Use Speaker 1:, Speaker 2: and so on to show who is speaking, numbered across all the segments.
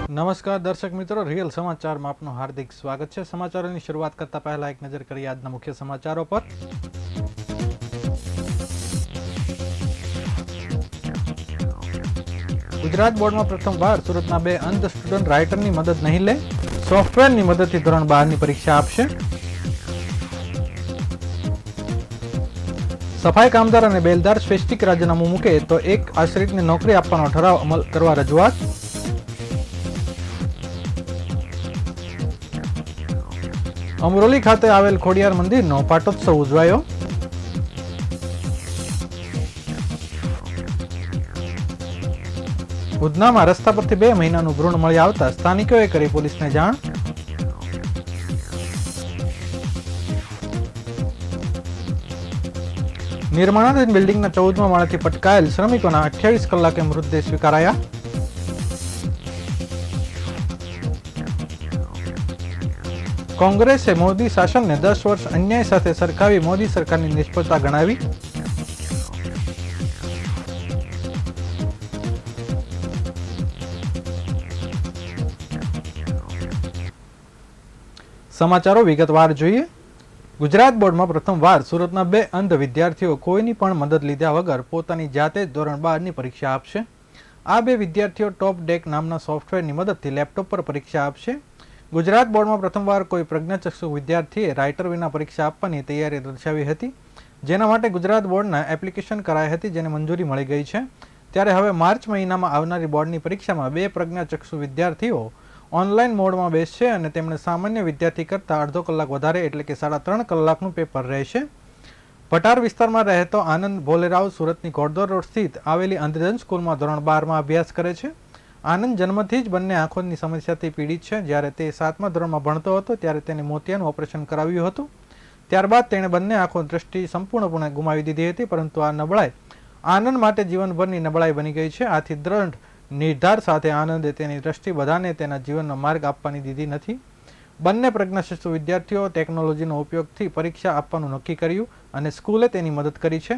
Speaker 1: નમસ્કાર દર્શક મિત્રો, રિયલ સમાચારમાં આપનું હાર્દિક સ્વાગત છે। સમાચારોની શરૂઆત કરતા પહેલા એક નજર કરીએ આજના મુખ્ય સમાચારો પર। ગુજરાત બોર્ડમાં પ્રથમવાર સુરતના 2 અંધ સ્ટુડન્ટ રાઇટરની મદદ નહીં લે, સોફ્ટવેરની મદદથી ધોરણ 12ની પરીક્ષા આપશે। સફાઈ કામદાર અને બેલદાર સ્વૈચ્છિક રાજીનામું મૂકે તો 1 આશ્રિતને નોકરી આપવાનો ઠરાવ અમલ કરવા રજૂઆત। અમરોલી ખાતે આવેલ ખોડિયાર મંદિરનો પાટોત્સવ ઉજવાયો। ઉધનામાં રસ્તા પરથી 2 મહિનાનું ભ્રૂણ મળી આવતા સ્થાનિકોએ કરી પોલીસને જાણ। નિર્માણાધીન બિલ્ડિંગના 14મા માળેથી પટકાયેલ શ્રમિકોના 28 કલાકે મૃતદેહ સ્વીકારાયા। કોંગ્રેસે મોદી શાસનને 10 વર્ષ અન્યાય સાથે સરખાવી મોદી સરકારની નિષ્ફળતા ગણાવી। સમાચારો વિગતવાર જોઈએ। ગુજરાત બોર્ડમાં પ્રથમવાર સુરતના 2 અંધ વિદ્યાર્થીઓ કોઈની પણ મદદ લીધા વગર પોતાની જાતે જ ધોરણ 12ની પરીક્ષા આપશે। આ 2 વિદ્યાર્થીઓ ટોપ ડેક નામના સોફ્ટવેરની મદદથી લેપટોપ પર પરીક્ષા આપશે। ગુજરાત બોર્ડમાં પ્રથમવાર કોઈ પ્રજ્ઞાચક્ષુ વિદ્યાર્થીએ રાઇટર વિના પરીક્ષા આપવાની તૈયારી દર્શાવી હતી, જેના માટે ગુજરાત બોર્ડના એપ્લિકેશન કરાઈ હતી, જેને મંજૂરી મળી ગઈ છે। ત્યારે હવે માર્ચ મહિનામાં આવનારી બોર્ડની પરીક્ષામાં 2 પ્રજ્ઞાચક્ષુ વિદ્યાર્થીઓ ઓનલાઈન મોડમાં બેસશે અને તેમણે સામાન્ય વિદ્યાર્થી કરતાં અડધો કલાક વધારે એટલે કે 3.5 કલાકનું પેપર રહેશે। ભટાર વિસ્તારમાં રહેતો આનંદ ભોલેરાવ સુરતની ઘોડદોર રોડ સ્થિત આવેલી અંધજન સ્કૂલમાં ધોરણ 12માં અભ્યાસ કરે છે। આનંદ જન્મથી જ બંને આંખોની સમસ્યાથી પીડિત છે। જ્યારે તે 7મા ધોરણમાં ભણતો હતો ત્યારે તેને મોતિયાનું ઓપરેશન કરાવ્યું હતું। ત્યારબાદ તેણે બંને આંખો દ્રષ્ટિ સંપૂર્ણપણે ગુમાવી દીધી હતી, પરંતુ આ નબળાઈ આનંદ માટે જીવનભરની નબળાઈ બની ગઈ છે। આથી દ્રઢ નિર્ધાર સાથે આનંદે તેની દ્રષ્ટિ બધાને તેના જીવનનો માર્ગ આપવાની દીધી નથી। બંને પ્રજ્ઞાચક્ષુ વિદ્યાર્થીઓ ટેકનોલોજીનો ઉપયોગથી પરીક્ષા આપવાનું નક્કી કર્યું અને સ્કૂલે તેની મદદ કરી છે।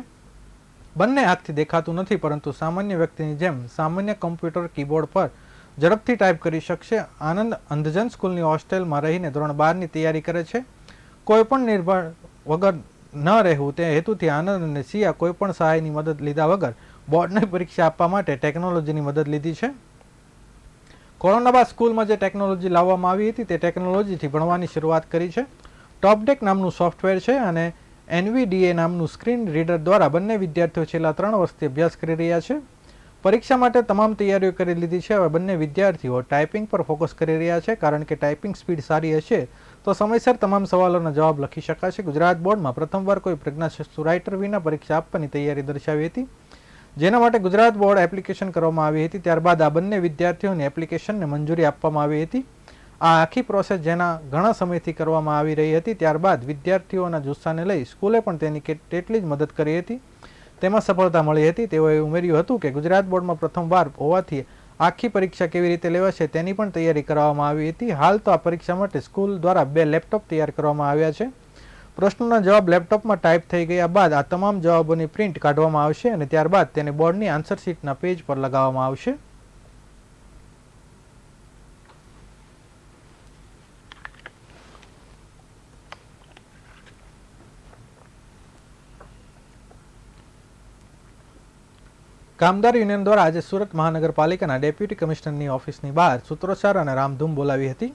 Speaker 1: બંને આંખથી દેખાતું નથી, પરંતુ સામાન્ય વ્યક્તિની જેમ સામાન્ય કમ્પ્યુટર કીબોર્ડ પર ઝડપથી ટાઈપ કરી શકશે। આનંદ અંધજન સ્કૂલની હોસ્ટેલમાં રહીને ધોરણ 12ની તૈયારી કરે છે। કોઈપણ નિર્ભર વગર ન રહેવું તે હેતુથી આનંદ અને સિયા કોઈપણ સહાયની મદદ લીધા વગર બોર્ડની પરીક્ષા આપવા માટે ટેકનોલોજીની મદદ લીધી છે। કોરોના બાદ સ્કૂલમાં જે ટેકનોલોજી લાવવામાં આવી હતી તે ટેકનોલોજીથી ભણવાની શરૂઆત કરી છે। ટોપડેક નામનું સોફ્ટવેર છે અને NVDA નામનું સ્ક્રીન રીડર દ્વારા બંને વિદ્યાર્થીઓ છેલ્લા 3 વર્ષથી અભ્યાસ કરી રહ્યા છે। પરીક્ષા માટે તમામ તૈયારીઓ કરી લીધી છે। હવે બંને વિદ્યાર્થીઓ ટાઈપિંગ પર ફોકસ કરી રહ્યા છે, કારણ કે ટાઈપિંગ સ્પીડ સારી હશે તો સમયસર તમામ સવાલોના જવાબ લખી શકાશે। ગુજરાત બોર્ડમાં પ્રથમવાર કોઈ પ્રજ્ઞાચક્ષુ રાઇટર વિના પરીક્ષા આપવાની તૈયારી દર્શાવી હતી, જેના માટે ગુજરાત બોર્ડ એપ્લિકેશન કરવામાં આવી હતી। ત્યારબાદ આ બંને વિદ્યાર્થીઓની એપ્લિકેશનને મંજૂરી આપવામાં આવી હતી। આ આખી પ્રોસેસ જેના ઘણા સમયથી કરવામાં આવી રહી હતી, ત્યારબાદ વિદ્યાર્થીઓના જુસ્સાને લઈ સ્કૂલે પણ તેની તેટલી જ મદદ કરી હતી, તેમાં સફળતા મળી હતી। તેઓએ ઉમેર્યું હતું કે ગુજરાત બોર્ડમાં પ્રથમવાર હોવાથી આખી પરીક્ષા કેવી રીતે લેવાશે તેની પણ તૈયારી કરવામાં આવી હતી। હાલ તો આ પરીક્ષા માટે સ્કૂલ દ્વારા 2 લેપટોપ તૈયાર કરવામાં આવ્યા છે। પ્રશ્નોના જવાબ લેપટોપમાં ટાઈપ થઈ ગયા બાદ આ તમામ જવાબોની પ્રિન્ટ કાઢવામાં આવશે અને ત્યારબાદ તેને બોર્ડની આન્સર શીટના પેજ પર લગાવવામાં આવશે। કામદાર યુનિયન દ્વારા આજે સુરત મહાનગરપાલિકાના ડેપ્યુટી કમિશનરની ઓફિસની બહાર સૂત્રોચ્ચાર અને રામધૂમ બોલાવી હતી।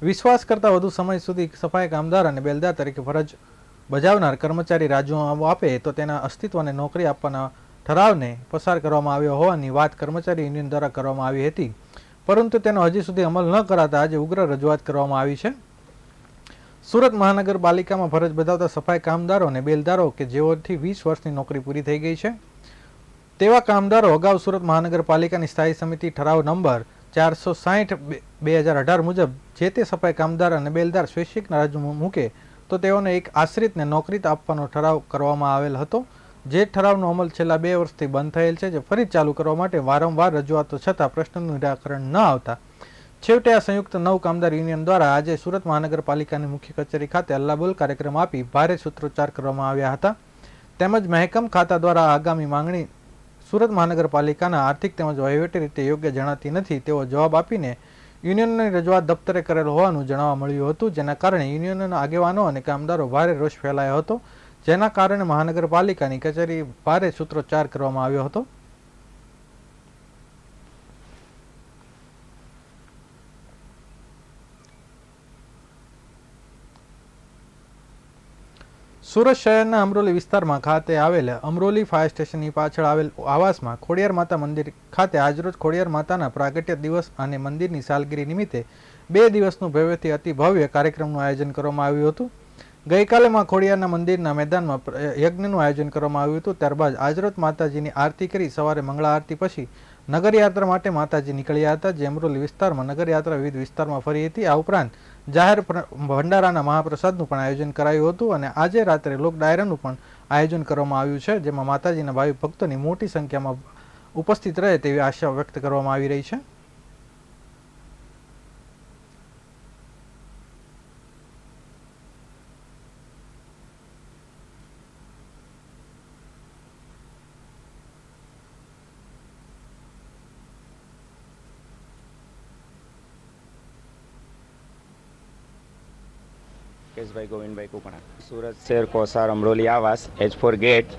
Speaker 1: વિશ્વાસ કરતાં વધુ સમય સુધી સફાઈ કામદાર અને બેલદાર તરીકે ફરજ બજાવનાર કર્મચારી રાજીનામું આપે તો તેના અસ્તિત્વને નોકરી આપવાના ઠરાવને પસાર કરવામાં આવ્યો હોવાની વાત કર્મચારી યુનિયન દ્વારા કરવામાં આવી હતી, પરંતુ તેનો હજી સુધી અમલ ન કરાતા આજે ઉગ્ર રજૂઆત કરવામાં આવી છે। સુરત મહાનગરપાલિકામાં ફરજ બજાવતા સફાઈ કામદારો અને બેલદારો કે જેઓથી 20 વર્ષની નોકરી પૂરી થઈ ગઈ છે તેવા કામદારો અગાઉ સુરત મહાનગરપાલિકાની સ્થાયી સમિતિ ઠરાવ નંબર 460/2018 મુજબ જે તે સફાઈ કામદાર અને બેલદાર સ્વૈચ્છિક રાજીનામું મૂકે તો તેઓને 1 આશ્રિતને નોકરી આપવાનો ઠરાવ કરવામાં આવેલ હતો। જે ઠરાવનો અમલ છેલ્લા 2 વર્ષથી બંધ થયેલ છે, જે ફરી ચાલુ કરવા માટે વારંવાર રજૂઆતો છતાં પ્રશ્નનું નિરાકરણ ન આવતા છેવટે આ સંયુક્ત 9 કામદાર યુનિયન દ્વારા આજે સુરત મહાનગરપાલિકાની મુખ્ય કચેરી ખાતે અલ્લાબોલ કાર્યક્રમ આપી ભારે સૂત્રોચ્ચાર કરવામાં આવ્યા હતા। તેમજ મહેકમ ખાતા દ્વારા આગામી માંગણી સુરત મહાનગરપાલિકાના આર્થિક તેમજ વહીવટી રીતે યોગ્ય જણાતી નથી તેવો જવાબ આપીને યુનિયનની રજૂઆત દફતરે કરેલ હોવાનું જાણવા મળ્યું હતું, જેના કારણે યુનિયનના આગેવાનો અને કામદારો ભારે રોષ ફેલાયો હતો, જેના કારણે મહાનગરપાલિકાની કચેરી ભારે સૂત્રોચ્ચાર કરવામાં આવ્યો હતો. સુરત શહેરના અમરોલી વિસ્તારમાં ખાતે આવેલ અમરોલી ફાયર સ્ટેશનની પાછળ આવેલ આવાસમાં ખોડિયાર માતા મંદિર ખાતે આજરોજ ખોડિયાર માતાના પ્રાગટ્ય દિવસ અને મંદિરની સાલગીરી નિમિત્તે 2 દિવસનું ભવ્યથી અતિ ભવ્ય કાર્યક્રમનું આયોજન કરવામાં આવ્યું હતું. ગઈકાલે માં ખોડિયારના મંદિરના મેદાનમાં યજ્ઞનું આયોજન કરવામાં આવ્યું હતું. ત્યારબાદ આજરોજ માતાજીની આરતી કરી સવારે મંગળા આરતી પછી નગરયાત્રા માટે માતાજી નીકળ્યા હતા, જે અમરોલી વિસ્તારમાં નગરયાત્રા વિવિધ વિસ્તારમાં ફરી હતી. આ ઉપરાંત જાહેર ભંડારાના મહાપ્રસાદનું પણ આયોજન કરાયું હતું અને આજે રાત્રે લોક ડાયરાનું પણ આયોજન કરવામાં આવ્યું છે, જેમાં માતાજીના ભાવિક ભક્તોની મોટી સંખ્યામાં ઉપસ્થિત રહે તેવી આશા વ્યક્ત કરવામાં આવી રહી છે.
Speaker 2: કેશભાઈ ગોવિંદભાઈ કુકણા, સુરત શહેર કોસાર અમરોલી આવાસ H4 ગેટ.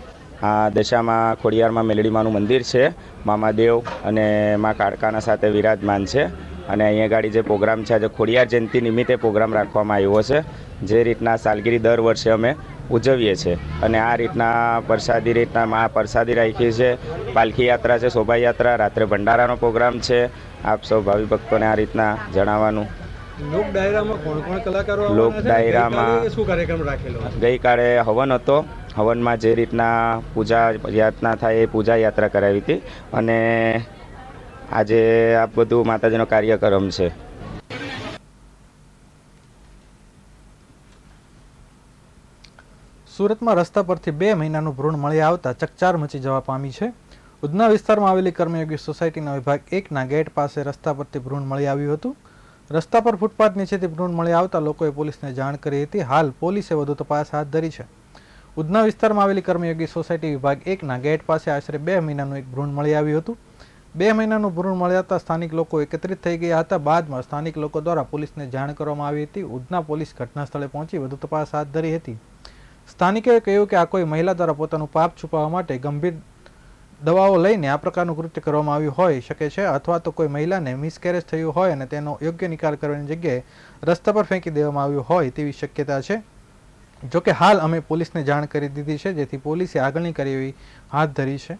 Speaker 2: આ દશામાં ખોડિયારમાં મેલડીમાનું મંદિર છે. મામાદેવ અને મા કાળકાના સાથે વિરાજમાન છે. અને અહીંયા ગાડી જે પ્રોગ્રામ છે, આજે ખોડિયાર જયંતિ નિમિત્તે પ્રોગ્રામ રાખવામાં આવ્યો છે. જે રીતના સાલગીરી દર વર્ષે અમે ઉજવીએ છીએ અને આ રીતના પ્રસાદી રાખી છે. પાલખી યાત્રા છે, શોભાયાત્રા, રાત્રે ભંડારાનો પ્રોગ્રામ છે. આપ સૌ ભાવિ ભક્તોને આ રીતના જણાવવાનું.
Speaker 1: લોક ડાયરામાં કોણ કોણ કલાકારો?
Speaker 2: લોક ડાયરામાં
Speaker 1: શું કાર્યક્રમ રાખેલો?
Speaker 2: ગઈકાલે હવન હતો. હવનમાં જે રીતના પૂજા યાત્રા થાય એ પૂજા યાત્રા કરાવી હતી અને આજે આ બધું માતાજીનો કાર્યક્રમ છે.
Speaker 1: સુરતમાં રસ્તા પરથી 2 મહિનાનું ભ્રૂણ મળી આવતા ચકચાર મચી જવા પામી છે. ઉધના વિસ્તારમાં આવેલી કર્મયોગી સોસાયટીના વિભાગ 1ના ગેટ પાસે રસ્તા પરથી ભ્રૂણ મળી આવ્યું હતું. રસ્તા પર ફૂટપાથ નીચેથી ભ્રૂણ મળી આવતા લોકોએ પોલીસને જાણ કરી હતી. હાલ પોલીસે વધુ તપાસ હાથ ધરી છે. ઉધના વિસ્તારમાં આવેલી કર્મયોગી સોસાયટી વિભાગ 1ના ગેટ પાસે આશરે 2 મહિનાનું એક ભ્રૂણ મળી આવ્યું હતું. 2 મહિનાનું ભ્રૂણ મળી આવતા સ્થાનિક લોકો એકત્રિત થઈ ગયા હતા. બાદમાં સ્થાનિક લોકો દ્વારા પોલીસને જાણ કરવામાં આવી હતી. ઉધના પોલીસ ઘટના સ્થળે પહોંચી વધુ તપાસ હાથ ધરી હતી. સ્થાનિકોએ કહ્યું કે આ કોઈ મહિલા દ્વારા પોતાનું પાપ છુપાવવા માટે ગંભીર દવાઓ લઈને આ પ્રકારનું કૃત્ય કરવામાં આવ્યું હોઈ શકે છે, અથવા તો કોઈ મહિલાને મિસકેરેજ થયું હોય અને તેનો યોગ્ય નિકાલ કરવાની જગ્યાએ રસ્તા પર ફેંકી દેવામાં આવ્યું હોય તેવી શક્યતા છે. જોકે હાલ અમે પોલીસને જાણ કરી દીધી છે, જેથી પોલીસે આગળની કાર્યવાહી હાથ ધરી છે.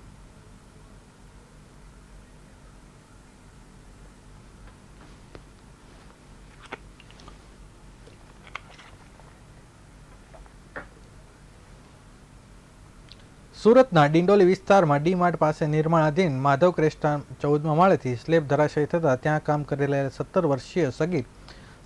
Speaker 1: સુરતના ડિંડોલી વિસ્તારમાં ડી-માર્ટ પાસે નિર્માણાધીન માધવ ક્રેસ્ટા 14મા માળેથી સ્લેબ ધરાશયી થતાં ત્યાં કામ કરી રહેલા 17 વર્ષીય સગીર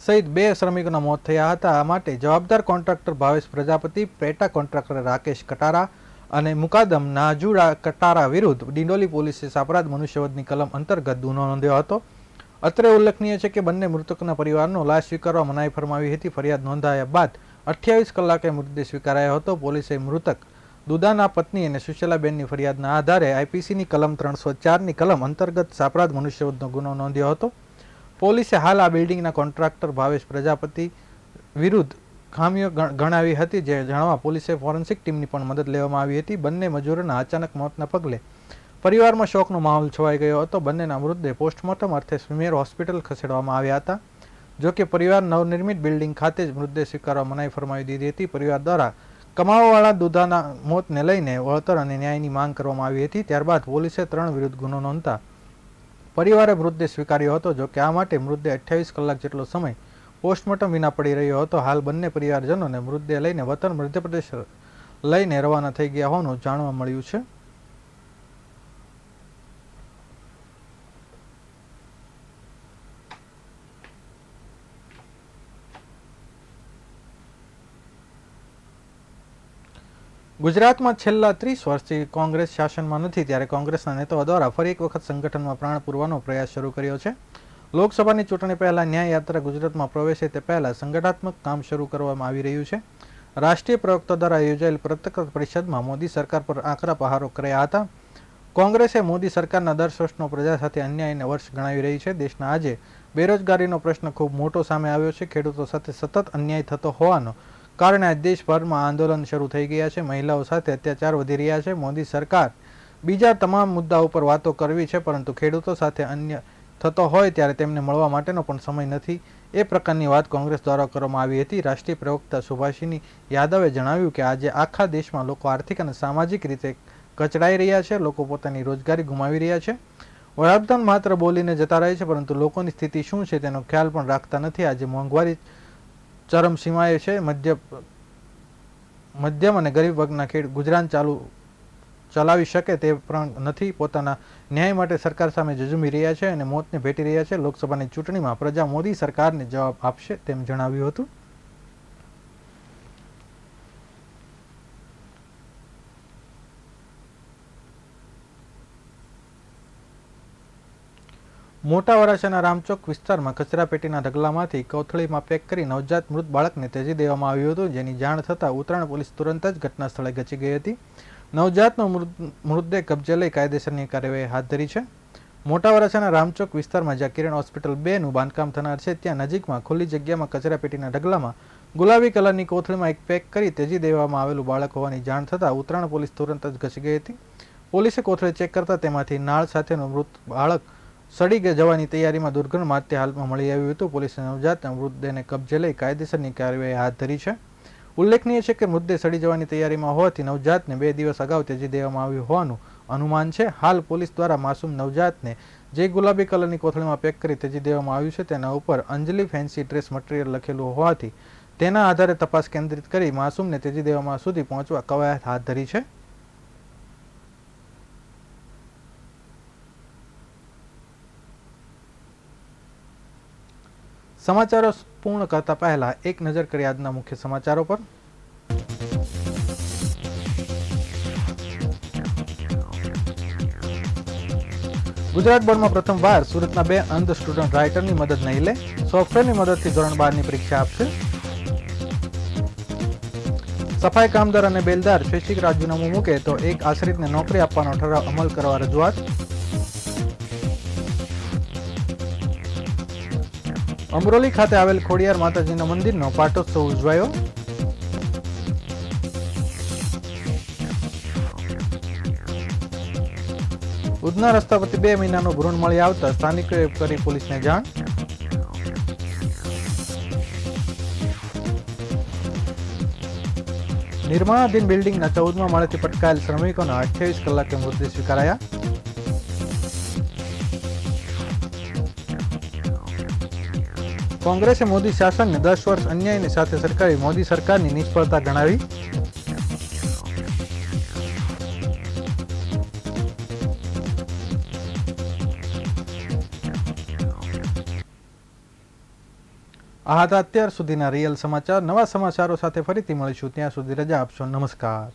Speaker 1: સહિત 2 શ્રમિકોના મોત થયા હતા. આ માટે જવાબદાર કોન્ટ્રાક્ટર ભાવેશ પ્રજાપતિ, પેટા કોન્ટ્રાક્ટર રાકેશ કટારા અને મુકાદમ નાજુડા કટારા વિરુદ્ધ ડિંડોલી પોલીસે અપરાધ મનુષ્યવધની કલમ અંતર્ગત ગુનો નોંધ્યો હતો. અત્રે ઉલ્લેખનીય છે કે બંને મૃતકના પરિવારનો લાશ સ્વીકારવા મનાઈ ફરમાવી હતી. ફરિયાદ નોંધાયા બાદ 28 કલાકે મૃતદેહ સ્વીકારાયો હતો. પોલીસે મૃતક દુદાના પત્ની અને સુશીલાબેનની ફરિયાદના આધારે આઈપીસીની કલમ 304ની કલમ અંતર્ગત અપરાધ મનુષ્યવધનો ગુનો નોંધ્યો હતો. પોલીસે હાલ આ બિલ્ડિંગના કોન્ટ્રાક્ટર ભાવેશ પ્રજાપતિ વિરુદ્ધ ખામીઓ ગણાવી હતી, જે જાણવા પોલીસે ફોરેન્સિક ટીમની પણ મદદ લેવામાં આવી હતી. બંને મજૂરોના અચાનક મોતના પગલે પરિવારમાં શોકનો માહોલ છવાઈ ગયો હતો. બંનેના મૃતદેહ પોસ્ટમોર્ટમ અર્થે સ્મીમેર હોસ્પિટલ ખસેડવામાં આવ્યા હતા. જોકે પરિવાર નવનિર્મિત બિલ્ડિંગ ખાતે જ મૃતદેહ સ્વીકારવા મનાઈ ફરમાવી દીધી હતી. પરિવાર દ્વારા કમાવાવાળા દુધાના મોતને લઈને વળતર અને ન્યાયની માંગ કરવામાં આવી હતી. ત્યારબાદ પોલીસે 3 વિરુદ્ધ ગુનો નોંધતા પરિવારે મૃતદેહ સ્વીકાર્યો હતો. જોકે આ માટે મૃતદેહ 28 કલાક જેટલો સમય પોસ્ટમોર્ટમ વિના પડી રહ્યો હતો. હાલ બંને પરિવારજનોને મૃતદેહ લઈને વતન મધ્યપ્રદેશ લઈને રવાના થઈ ગયા હોવાનું જાણવા મળ્યું છે. ગુજરાતમાં છેલ્લા 30 વર્ષથી કોંગ્રેસ શાસનમાં નથી, ત્યારે કોંગ્રેસના નેતાઓ દ્વારા ફરી એક વખત સંગઠનમાં પ્રાણ પૂરવાનો પ્રયાસ શરૂ કર્યો છે. લોકસભાની ચૂંટણી પહેલા ન્યાય યાત્રા ગુજરાતમાં પ્રવેશે તે પહેલા સંગઠનાત્મક કામ શરૂ કરવામાં આવી રહ્યું છે. રાષ્ટ્રીય પ્રવક્તા દ્વારા યોજાયેલ પત્રકાર પરિષદમાં મોદી સરકાર પર આકરા પ્રહારો કર્યા હતા. કોંગ્રેસે મોદી સરકારના 10 વર્ષનો પ્રજા સાથે અન્યાયને વર્ષ ગણાવી રહી છે. દેશના આજે બેરોજગારીનો પ્રશ્ન ખૂબ મોટો સામે આવ્યો છે. ખેડૂતો સાથે સતત અન્યાય થતો હોવાનો કારણે આજ દેશભરમાં આંદોલન શરૂ થઈ ગયા છે. મહિલાઓ સાથે અત્યાચાર વધી રહ્યા છે. મોદી સરકાર બીજા તમામ મુદ્દાઓ પર વાતો કરવી છે, પરંતુ ખેડૂતો સાથે અન્ય થતો હોય ત્યારે તેમને મળવા માટેનો પણ સમય નથી. એ પ્રકારની વાત કોંગ્રેસ દ્વારા કરવામાં આવી હતી. રાષ્ટ્રીય પ્રવક્તા સુભાષિની યાદવે જણાવ્યું કે આજે આખા દેશમાં લોકો આર્થિક અને સામાજિક રીતે કચડાઈ રહ્યા છે. લોકો પોતાની રોજગારી ગુમાવી રહ્યા છે. વડાપ્રધાન માત્ર બોલીને જતા રહે છે, પરંતુ લોકોની સ્થિતિ શું છે તેનો ખ્યાલ પણ રાખતા નથી. આજે મોંઘવારી ચરમસીમાએ છે. મધ્યમ અને ગરીબ વર્ગના ખેડૂત ગુજરાન ચલાવી શકે તે પણ નથી. પોતાના ન્યાય માટે સરકાર સામે ઝઝૂમી રહ્યા છે અને મોતને ભેટી રહ્યા છે. લોકસભાની ચૂંટણીમાં પ્રજા મોદી સરકારને જવાબ આપશે તેમ જણાવ્યું હતું. મોટા વરાછાના રામચોક વિસ્તારમાં કચરાપેટીના ઢગલામાંથી કોથળીમાં પેક કરી નવજાત મૃત બાળકને ત્યજી દેવામાં આવ્યું હતું. જેની જાણ થતાં ઉત્તરાયણ પોલીસ તુરંત જ ઘટના સ્થળે ગચી ગઈ હતી. નવજાતનો મૃતદેહ કબજે લઈ કાયદેસરની કાર્યવાહી હાથ ધરી છે. મોટા વરાછાના રામચોક વિસ્તારમાં જ્યાં કિરણ હોસ્પિટલ 2નું બાંધકામ થનાર છે, ત્યાં નજીકમાં ખુલ્લી જગ્યામાં કચરાપેટીના ઢગલામાં ગુલાબી કલરની કોથળીમાં એક પેક કરી ત્યજી દેવામાં આવેલું બાળક હોવાની જાણ થતાં ઉત્તરાયણ પોલીસ તુરંત જ ઘસી ગઈ હતી. પોલીસે કોથળી ચેક કરતા તેમાંથી નાળ સાથેનું મૃત બાળક સડી જવાની તૈયારીમાં દુર્ગંધ મારતી હાલમાં મળી આવ્યું હતું. પોલીસે નવજાતના મૃતદેહને કબજે લઈ કાયદેસરની કાર્યવાહી હાથ ધરી છે. ઉલ્લેખનીય છે કે મૃતદેહ સડી જવાની તૈયારીમાં હોવાથી નવજાતને 2 દિવસ અગાઉ ત્યજી દેવામાં આવ્યું હોવાનું અનુમાન છે. હાલ પોલીસ દ્વારા માસૂમ નવજાતને જે ગુલાબી કલરની કોથળીમાં પેક કરી ત્યજી દેવામાં આવ્યું છે તેના ઉપર અંજલિ ફેન્સી ડ્રેસ મટીરિયલ લખેલું હોવાથી તેના આધારે તપાસ કેન્દ્રિત કરી માસૂમને ત્યજી દેવામાં સુધી પહોંચવા કવાયત હાથ ધરી છે. સમાચારો પૂર્ણ કરતા પહેલા એક નજર કરી આજના મુખ્ય સમાચારો પર. ગુજરાત બોર્ડમાં પ્રથમવાર સુરતના 2 અંધ સ્ટુડન્ટ રાઇટરની મદદ નહીં લે. સોફ્ટવેરની મદદથી ધોરણ 12ની પરીક્ષા આપશે. સફાઈ કામદાર અને બેલદાર સ્વૈચ્છિક રાજીનામું મૂકે તો એક આશ્રિતને નોકરી આપવાનો ઠરાવ અમલ કરવા રજૂઆત. અમરોલી ખાતે આવેલ ખોડિયાર માતાજીના મંદિરનો પાટોત્સવ ઉજવાયો. ઉધના રસ્તા પરથી 2 મહિનાનું ભ્રૂણ મળી આવતા સ્થાનિકોએ કરી પોલીસને જાણ. નિર્માણાધીન બિલ્ડિંગના 14મા માળેથી પટકાયેલ શ્રમિકોના 28 કલાકે મૃતદેહ સ્વીકારાયા. કોંગ્રેસે મોદી શાસનને 10 વર્ષ અન્યાયની સાથે સરકારી મોદી સરકારની નિષ્ફળતા ગણાવી. આ હતા અત્યાર સુધીના રિયલ સમાચાર. નવા સમાચારો સાથે ફરીથી મળીશું. ત્યાં સુધી રજા આપશો. નમસ્કાર.